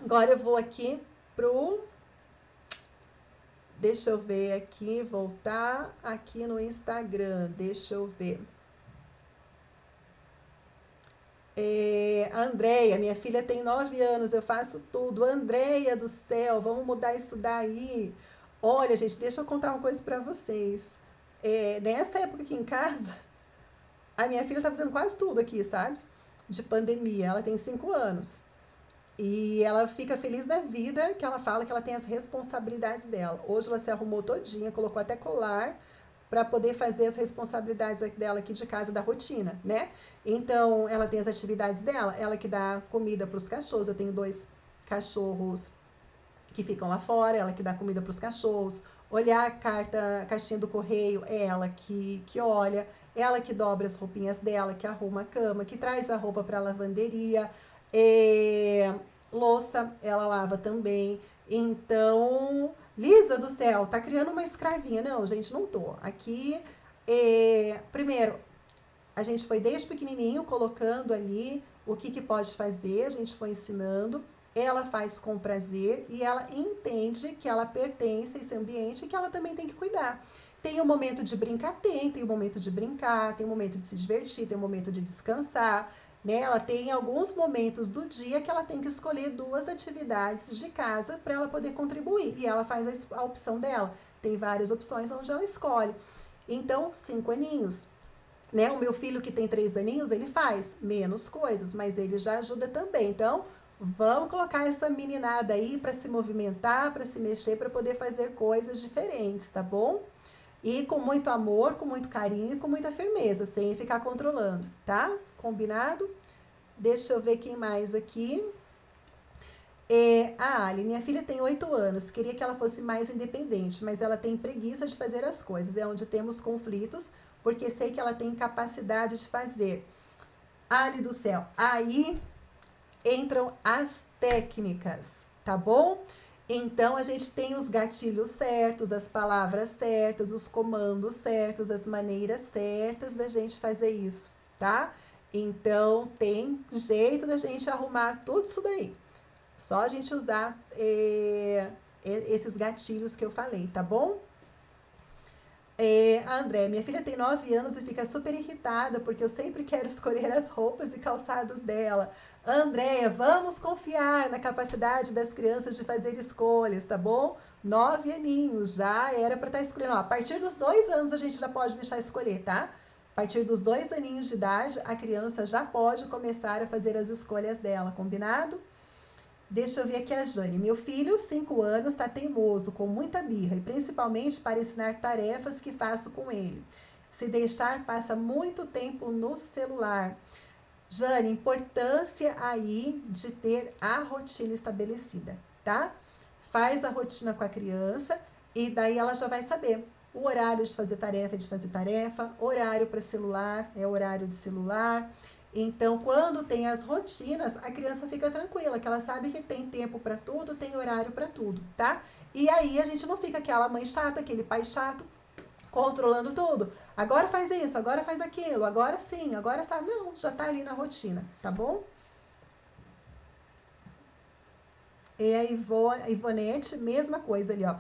Agora eu vou aqui pro... Deixa eu ver aqui, voltar aqui no Instagram, deixa eu ver. A Andréia, minha filha tem 9 anos, eu faço tudo. Andréia do céu, vamos mudar isso daí. Olha, gente, deixa eu contar uma coisa para vocês. Nessa época aqui em casa, a minha filha tá fazendo quase tudo aqui, sabe? De pandemia. Ela tem 5 anos. E ela fica feliz da vida que ela fala que ela tem as responsabilidades dela. Hoje ela se arrumou todinha, colocou até colar para poder fazer as responsabilidades dela aqui de casa, da rotina, né? Então, ela tem as atividades dela, ela que dá comida para os cachorros. Eu tenho 2 cachorros que ficam lá fora, ela que dá comida para os cachorros. Olhar a caixinha do correio, é ela que olha, ela que dobra as roupinhas dela, que arruma a cama, que traz a roupa para a lavanderia. Louça, ela lava também. Então, Lisa do céu, tá criando uma escravinha. Não, gente, não tô. Aqui, primeiro, a gente foi desde pequenininho colocando ali o que pode fazer, a gente foi ensinando. Ela faz com prazer e ela entende que ela pertence a esse ambiente e que ela também tem que cuidar. Tem um momento de brincar, tem um momento de brincar, tem um momento de se divertir, tem um momento de descansar, né? Ela tem alguns momentos do dia que ela tem que escolher 2 atividades de casa para ela poder contribuir. E ela faz a opção dela. Tem várias opções onde ela escolhe. Então, 5 aninhos. Né? O meu filho que tem 3 aninhos, ele faz menos coisas, mas ele já ajuda também. Então, vamos colocar essa meninada aí para se movimentar, para se mexer, para poder fazer coisas diferentes, tá bom? E com muito amor, com muito carinho e com muita firmeza, sem ficar controlando, tá? Combinado? Deixa eu ver quem mais aqui. A Ali, minha filha tem 8 anos, queria que ela fosse mais independente, mas ela tem preguiça de fazer as coisas. É onde temos conflitos, porque sei que ela tem capacidade de fazer. Ali do céu, aí entram as técnicas, tá bom? Então, a gente tem os gatilhos certos, as palavras certas, os comandos certos, as maneiras certas da gente fazer isso, tá? Então, tem jeito da gente arrumar tudo isso daí. Só a gente usar esses gatilhos que eu falei, tá bom? A André, minha filha tem 9 anos e fica super irritada porque eu sempre quero escolher as roupas e calçados dela. Andréia, vamos confiar na capacidade das crianças de fazer escolhas, tá bom? 9 aninhos, já era para estar escolhendo. Ó, a partir dos 2 anos a gente já pode deixar escolher, tá? A partir dos 2 aninhos de idade, a criança já pode começar a fazer as escolhas dela, combinado? Deixa eu ver aqui a Jane. Meu filho, 5 anos, está teimoso, com muita birra, e principalmente para ensinar tarefas que faço com ele. Se deixar, passa muito tempo no celular. Jane, importância aí de ter a rotina estabelecida, tá? Faz a rotina com a criança e daí ela já vai saber. O horário de fazer tarefa é de fazer tarefa, horário para celular é horário de celular. Então, quando tem as rotinas, a criança fica tranquila, que ela sabe que tem tempo para tudo, tem horário para tudo, tá? E aí a gente não fica aquela mãe chata, aquele pai chato, controlando tudo. Agora faz isso, agora faz aquilo, agora sim, agora sabe. Não, já tá ali na rotina, tá bom? E a Ivonete, mesma coisa ali, ó.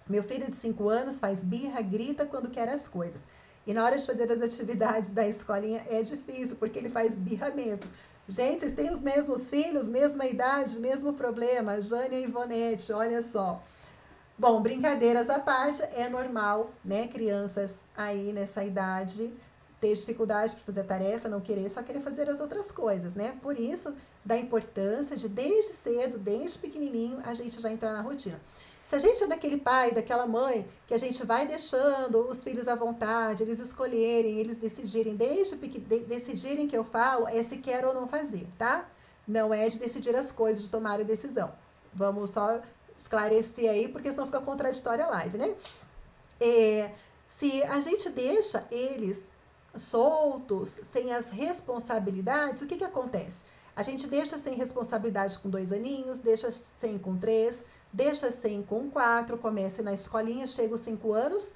Meu filho de 5 anos faz birra, grita quando quer as coisas. E na hora de fazer as atividades da escolinha é difícil, porque ele faz birra mesmo. Gente, vocês têm os mesmos filhos, mesma idade, mesmo problema. Jane e Ivonete, olha só. Bom, brincadeiras à parte, é normal, né? Crianças aí nessa idade ter dificuldade para fazer a tarefa, não querer, só querer fazer as outras coisas, né? Por isso, da importância de desde cedo, desde pequenininho, a gente já entrar na rotina. Se a gente é daquele pai, daquela mãe, que a gente vai deixando os filhos à vontade, eles escolherem, eles decidirem, decidirem que eu falo, é se quer ou não fazer, tá? Não é de decidir as coisas, de tomar a decisão. Vamos só esclarecer aí, porque senão fica contraditória a live, né? Se a gente deixa eles soltos, sem as responsabilidades, o que acontece? A gente deixa sem responsabilidade com 2 aninhos, deixa sem com 3, deixa sem com 4, começa na escolinha, chega os 5 anos,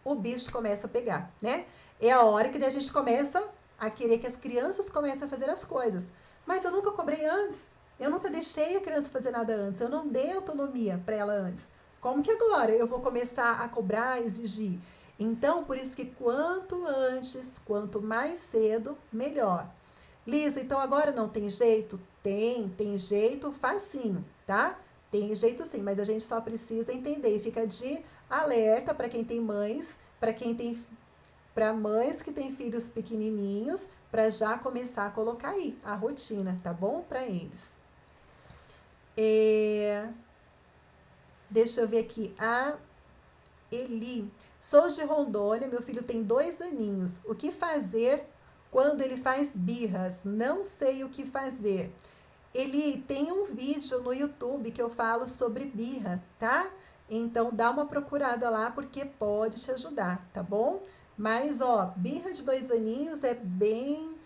o bicho começa a pegar, né? É a hora que a gente começa a querer que as crianças comecem a fazer as coisas. Mas eu nunca cobrei antes, eu nunca deixei a criança fazer nada antes, eu não dei autonomia para ela antes. Como que agora eu vou começar a cobrar, exigir? Então, por isso que quanto antes, quanto mais cedo, melhor. Lisa, então agora não tem jeito? Tem jeito facinho, tá? Tem jeito sim, mas a gente só precisa entender e fica de alerta para quem tem mães, para mães que têm filhos pequenininhos, para já começar a colocar aí a rotina, tá bom? Para eles. Deixa eu ver aqui, a Eli. Sou de Rondônia, meu filho tem 2 aninhos. O que fazer quando ele faz birras? Não sei o que fazer. Eli, tem um vídeo no YouTube que eu falo sobre birra, tá? Então dá uma procurada lá porque pode te ajudar, tá bom? Mas, ó, birra de 2 aninhos é bem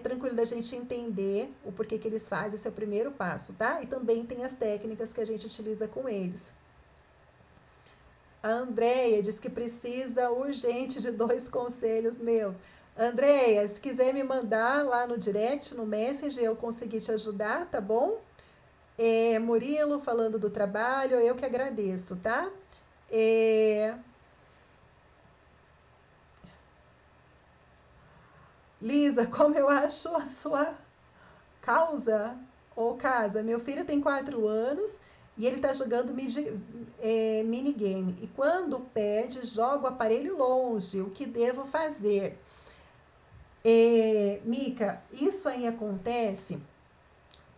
tranquilo da gente entender o porquê que eles fazem, esse é o primeiro passo, tá? E também tem as técnicas que a gente utiliza com eles. A Andréia diz que precisa urgente de 2 conselhos meus. Andréia, se quiser me mandar lá no direct, no Messenger, eu consegui te ajudar, tá bom? Murilo falando do trabalho, eu que agradeço, tá? Lisa, como eu acho a sua causa ou casa? Meu filho tem 4 anos e ele tá jogando minigame. E quando perde, joga o aparelho longe. O que devo fazer? Mica, isso aí acontece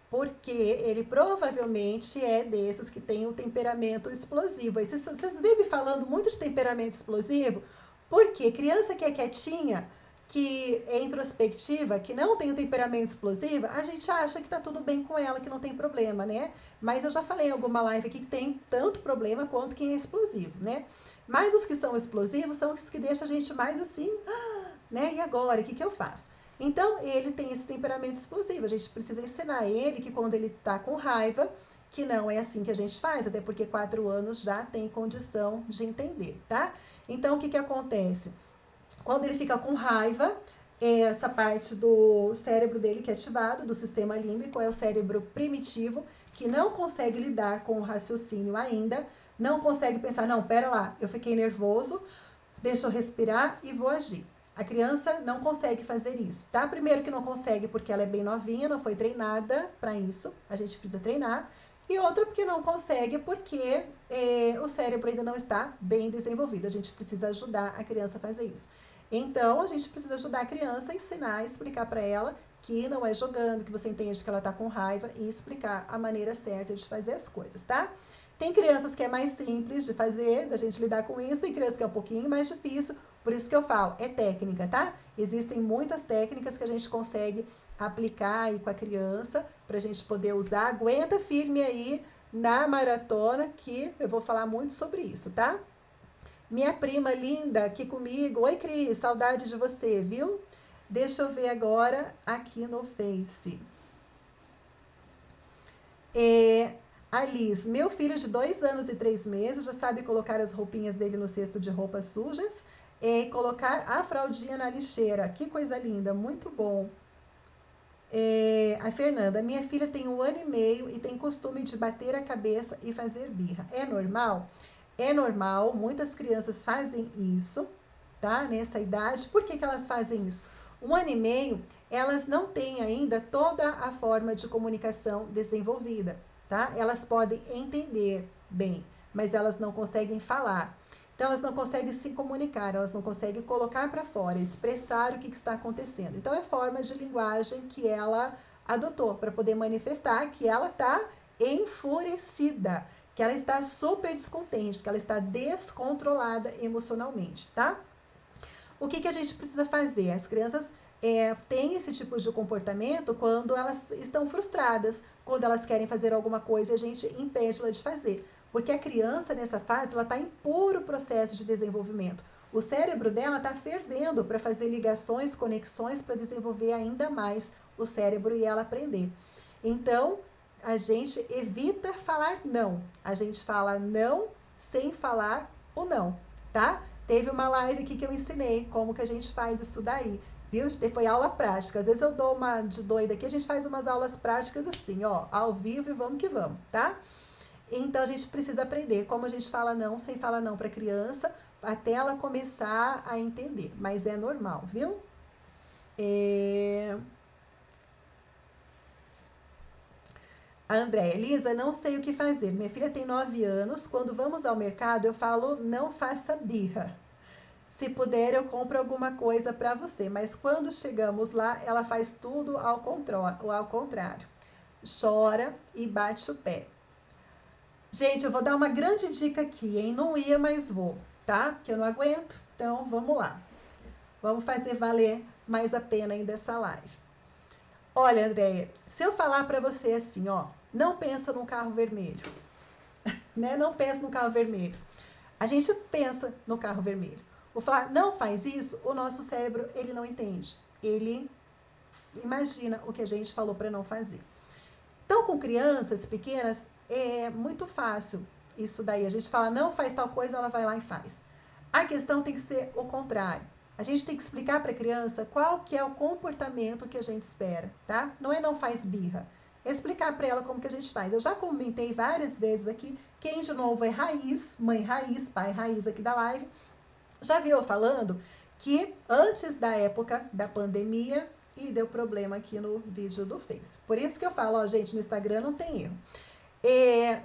porque ele provavelmente é desses que tem o temperamento explosivo. Vocês vivem falando muito de temperamento explosivo, porque criança que é quietinha, que é introspectiva, que não tem o temperamento explosivo, a gente acha que tá tudo bem com ela, que não tem problema, né? Mas eu já falei em alguma live aqui que tem tanto problema quanto quem é explosivo, né? Mas os que são explosivos são os que deixam a gente mais assim, né? E agora, o que eu faço? Então, ele tem esse temperamento explosivo. A gente precisa ensinar ele que quando ele tá com raiva, que não é assim que a gente faz, até porque 4 anos já tem condição de entender, tá? Então, o que acontece? Quando ele fica com raiva, essa parte do cérebro dele que é ativado, do sistema límbico, é o cérebro primitivo, que não consegue lidar com o raciocínio ainda, não consegue pensar, não, pera lá, eu fiquei nervoso, deixa eu respirar e vou agir. A criança não consegue fazer isso, tá? Primeiro que não consegue porque ela é bem novinha, não foi treinada para isso, a gente precisa treinar. E outra porque não consegue porque o cérebro ainda não está bem desenvolvido, a gente precisa ajudar a criança a fazer isso. Então, a gente precisa ajudar a criança a ensinar, explicar para ela que não é jogando, que você entende que ela está com raiva e explicar a maneira certa de fazer as coisas, tá? Tem crianças que é mais simples de fazer, da gente lidar com isso, tem crianças que é um pouquinho mais difícil, por isso que eu falo, é técnica, tá? Existem muitas técnicas que a gente consegue aplicar aí com a criança, pra gente poder usar. Aguenta firme aí na maratona, que eu vou falar muito sobre isso, tá? Minha prima linda aqui comigo. Oi, Cris, saudade de você, viu? Deixa eu ver agora aqui no Face. Alice, meu filho de 2 anos e 3 meses já sabe colocar as roupinhas dele no cesto de roupas sujas e colocar a fraldinha na lixeira. Que coisa linda, muito bom. A Fernanda, minha filha tem 1 ano e meio e tem costume de bater a cabeça e fazer birra. É normal? É normal, muitas crianças fazem isso, tá? Nessa idade. Por que elas fazem isso? 1 ano e meio, elas não têm ainda toda a forma de comunicação desenvolvida, tá? Elas podem entender bem, mas elas não conseguem falar. Então, elas não conseguem se comunicar, elas não conseguem colocar para fora, expressar o que está acontecendo. Então, é forma de linguagem que ela adotou para poder manifestar que ela está enfurecida, que ela está super descontente, que ela está descontrolada emocionalmente, tá? O que a gente precisa fazer? As crianças têm esse tipo de comportamento quando elas estão frustradas, quando elas querem fazer alguma coisa e a gente impede ela de fazer. Porque a criança, nessa fase, ela está em puro processo de desenvolvimento. O cérebro dela está fervendo para fazer ligações, conexões, para desenvolver ainda mais o cérebro e ela aprender. Então, a gente evita falar não. A gente fala não sem falar o não, tá? Teve uma live aqui que eu ensinei como que a gente faz isso daí, viu? Foi aula prática. Às vezes eu dou uma de doida aqui, a gente faz umas aulas práticas assim, ó, ao vivo e vamos que vamos, tá? Então, a gente precisa aprender como a gente fala não sem falar não para a criança, até ela começar a entender. Mas é normal, viu? A Andréia, Elisa, não sei o que fazer. Minha filha tem 9 anos. Quando vamos ao mercado, eu falo, não faça birra. Se puder, eu compro alguma coisa para você. Mas quando chegamos lá, ela faz tudo ao contrário. Chora e bate o pé. Gente, eu vou dar uma grande dica aqui, hein? Não ia, mas vou, tá? Porque eu não aguento. Então, vamos lá. Vamos fazer valer mais a pena ainda essa live. Olha, Andréia, se eu falar para você assim, ó, não pensa num carro vermelho, né? Não pensa no carro vermelho. A gente pensa no carro vermelho. Vou falar, não faz isso, o nosso cérebro, ele não entende. Ele imagina o que a gente falou para não fazer. Então, com crianças pequenas, é muito fácil isso daí. A gente fala, não faz tal coisa, ela vai lá e faz. A questão tem que ser o contrário. A gente tem que explicar para a criança qual que é o comportamento que a gente espera, tá? Não é não faz birra. É explicar para ela como que a gente faz. Eu já comentei várias vezes aqui, quem de novo é raiz, mãe raiz, pai raiz aqui da live, já viu eu falando que antes da época da pandemia, e deu problema aqui no vídeo do Face. Por isso que eu falo, ó, gente, no Instagram não tem erro.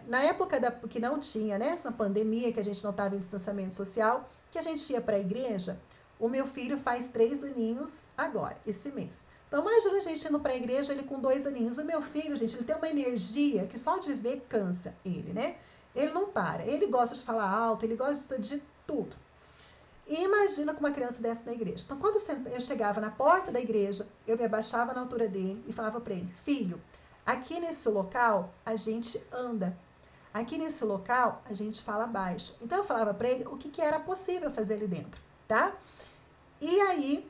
Na época que não tinha, né, essa pandemia, que a gente não estava em distanciamento social, que a gente ia para a igreja, o meu filho faz 3 aninhos agora, esse mês. Então, imagina a gente indo para a igreja, ele com 2 aninhos. O meu filho, gente, ele tem uma energia que só de ver cansa ele, né? Ele não para, ele gosta de falar alto, ele gosta de tudo. E imagina com uma criança dessa na igreja. Então, quando eu chegava na porta da igreja, eu me abaixava na altura dele e falava para ele, filho, aqui nesse local a gente anda. Aqui nesse local a gente fala baixo. Então, eu falava para ele o que era possível fazer ali dentro, tá? E aí,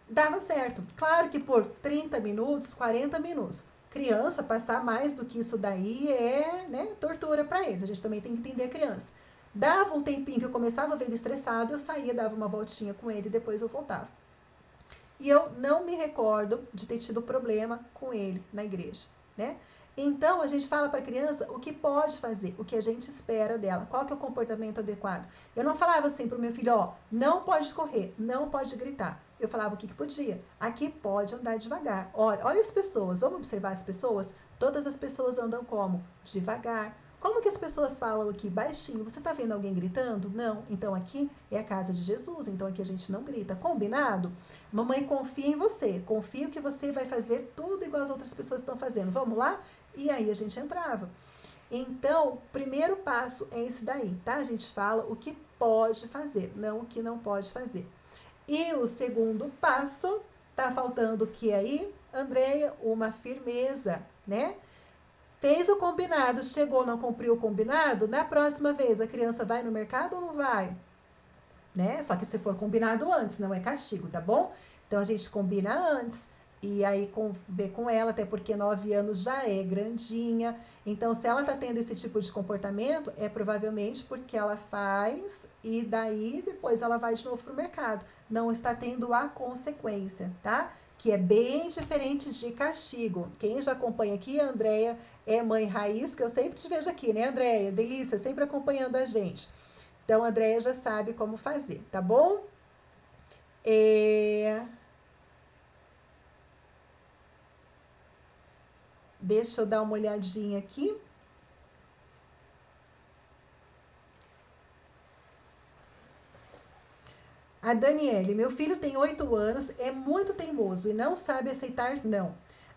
dava certo. Claro que por 30 minutos, 40 minutos. Criança, passar mais do que isso daí é, né, tortura para eles. A gente também tem que entender a criança. Dava um tempinho que eu começava a ver ele estressado, eu saía, dava uma voltinha com ele e depois eu voltava. E eu não me recordo de ter tido problema com ele na igreja, né? Então, a gente fala para a criança o que pode fazer, o que a gente espera dela, qual que é o comportamento adequado. Eu não falava assim para o meu filho, ó, não pode correr, não pode gritar. Eu falava o que podia. Aqui pode andar devagar. Olha as pessoas, vamos observar as pessoas? Todas as pessoas andam como? Devagar. Como que as pessoas falam aqui? Baixinho. Você está vendo alguém gritando? Não. Então aqui é a casa de Jesus, então aqui a gente não grita. Combinado? Mamãe confia em você. Confio que você vai fazer tudo igual as outras pessoas estão fazendo. Vamos lá? E aí a gente entrava. Então, o primeiro passo é esse daí, tá? A gente fala o que pode fazer, não o que não pode fazer. E o segundo passo, tá faltando o que aí, Andréia? Uma firmeza, né? Fez o combinado, chegou, não cumpriu o combinado, na próxima vez a criança vai no mercado ou não vai? Né? Só que se for combinado antes, não é castigo, tá bom? Então a gente combina antes. e aí ver com ela, até porque 9 anos já é grandinha. Então, se ela está tendo esse tipo de comportamento, é provavelmente porque ela faz e daí depois ela vai de novo para o mercado. Não está tendo a consequência, tá? Que é bem diferente de castigo. Quem já acompanha aqui, a Andréia é mãe raiz, que eu sempre te vejo aqui, né, Andréia? Delícia, sempre acompanhando a gente. Então, a Andréia já sabe como fazer, tá bom? Deixa eu dar uma olhadinha aqui. A Daniele, meu filho tem 8 anos, é muito teimoso e não sabe aceitar não.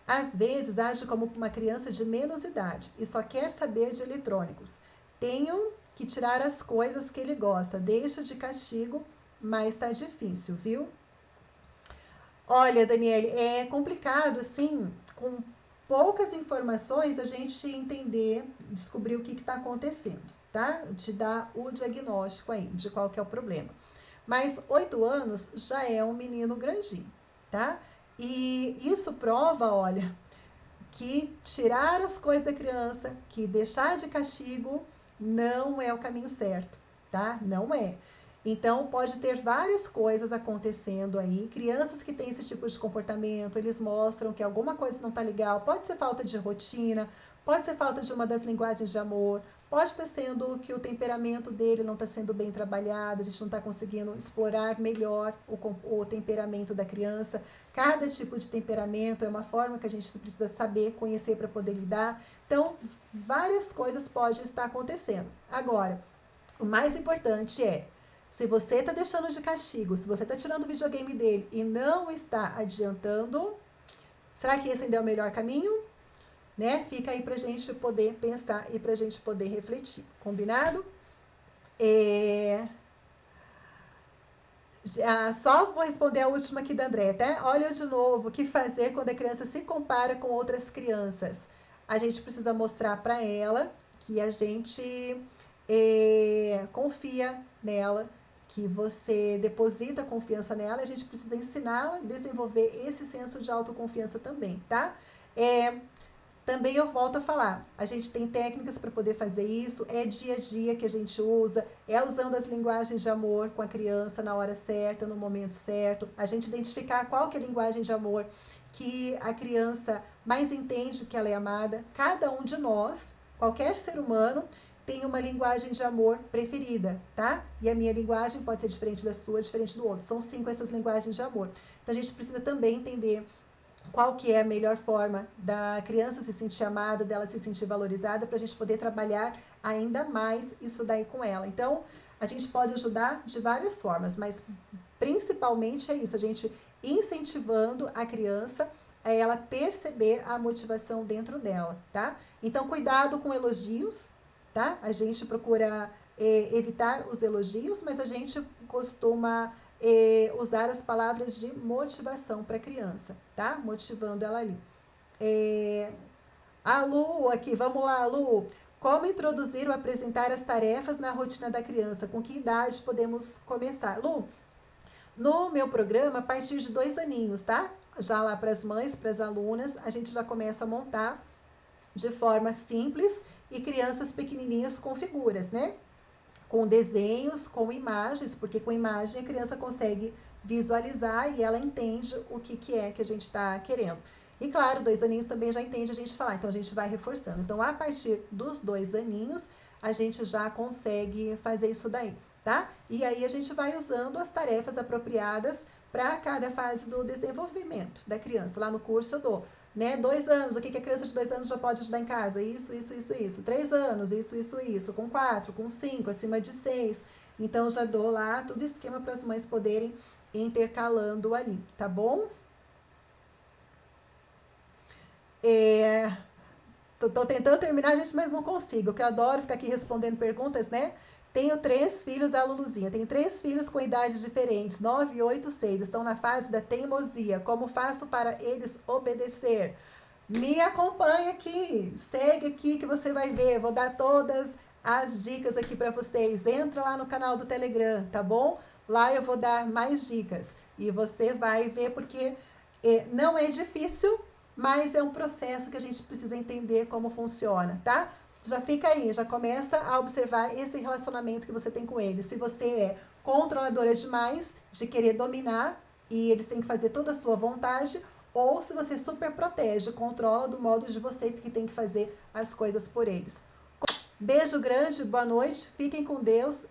Às vezes age como uma criança de menos idade e só quer saber de eletrônicos. Tenho que tirar as coisas que ele gosta, deixo de castigo, mas tá difícil, viu? Olha, Daniele, é complicado, assim, com poucas informações a gente entender, descobrir o que está acontecendo, tá? Te dar o diagnóstico aí de qual que é o problema. Mas 8 anos já é um menino grandinho, tá? E isso prova, olha, que tirar as coisas da criança, que deixar de castigo, não é o caminho certo, tá? Não é. Então, pode ter várias coisas acontecendo aí. Crianças que têm esse tipo de comportamento, eles mostram que alguma coisa não está legal. Pode ser falta de rotina, pode ser falta de uma das linguagens de amor, pode estar sendo que o temperamento dele não está sendo bem trabalhado, a gente não está conseguindo explorar melhor o temperamento da criança. Cada tipo de temperamento é uma forma que a gente precisa saber, conhecer para poder lidar. Então, várias coisas podem estar acontecendo. Agora, o mais importante é, se você está deixando de castigo, se você está tirando o videogame dele e não está adiantando, será que esse ainda é o melhor caminho? Né? Fica aí para a gente poder pensar e para a gente poder refletir. Combinado? Só vou responder a última aqui da André, tá? Olha de novo, o que fazer quando a criança se compara com outras crianças? A gente precisa mostrar para ela que a gente confia nela, que você deposita confiança nela, a gente precisa ensiná-la a desenvolver esse senso de autoconfiança também, tá? Também eu volto a falar, a gente tem técnicas para poder fazer isso, é dia a dia que a gente usa, é usando as linguagens de amor com a criança na hora certa, no momento certo, a gente identificar qual que é a linguagem de amor que a criança mais entende que ela é amada. Cada um de nós, qualquer ser humano, tem uma linguagem de amor preferida, tá? E a minha linguagem pode ser diferente da sua, diferente do outro. São 5 essas linguagens de amor. Então a gente precisa também entender qual que é a melhor forma da criança se sentir amada, dela se sentir valorizada, para a gente poder trabalhar ainda mais isso daí com ela. Então, a gente pode ajudar de várias formas, mas principalmente é isso, a gente incentivando a criança a ela perceber a motivação dentro dela, tá? Então, cuidado com elogios, tá? A gente procura evitar os elogios, mas a gente costuma usar as palavras de motivação para a criança, tá? Motivando ela ali. A Lu aqui, vamos lá, Lu. Como introduzir ou apresentar as tarefas na rotina da criança? Com que idade podemos começar? Lu, no meu programa, a partir de 2 aninhos, tá? Já lá para as mães, para as alunas, a gente já começa a montar de forma simples e crianças pequenininhas com figuras, né? Com desenhos, com imagens, porque com imagem a criança consegue visualizar e ela entende o que é que a gente está querendo. E claro, 2 aninhos também já entende a gente falar, então a gente vai reforçando. Então, a partir dos 2 aninhos, a gente já consegue fazer isso daí, tá? E aí a gente vai usando as tarefas apropriadas para cada fase do desenvolvimento da criança. Lá no curso eu dou, né? 2 anos, o que a criança de 2 anos já pode ajudar em casa? Isso. 3 anos, isso. Com 4, com 5, acima de 6. Então, já dou lá todo o esquema para as mães poderem ir intercalando ali, tá bom? Tô tentando terminar, gente, mas não consigo, que eu adoro ficar aqui respondendo perguntas, né? Tenho 3 filhos, a Luluzinha. Tenho 3 filhos com idades diferentes, 9, 8, 6. Estão na fase da teimosia. Como faço para eles obedecer? Me acompanha aqui, segue aqui que você vai ver. Vou dar todas as dicas aqui para vocês. Entra lá no canal do Telegram, tá bom? Lá eu vou dar mais dicas. E você vai ver porque Não é difícil, mas é um processo que a gente precisa entender como funciona, tá? Já fica aí, já começa a observar esse relacionamento que você tem com eles. Se você é controladora demais, de querer dominar, e eles têm que fazer toda a sua vontade, ou se você super protege, controla do modo de você que tem que fazer as coisas por eles. Beijo grande, boa noite, fiquem com Deus.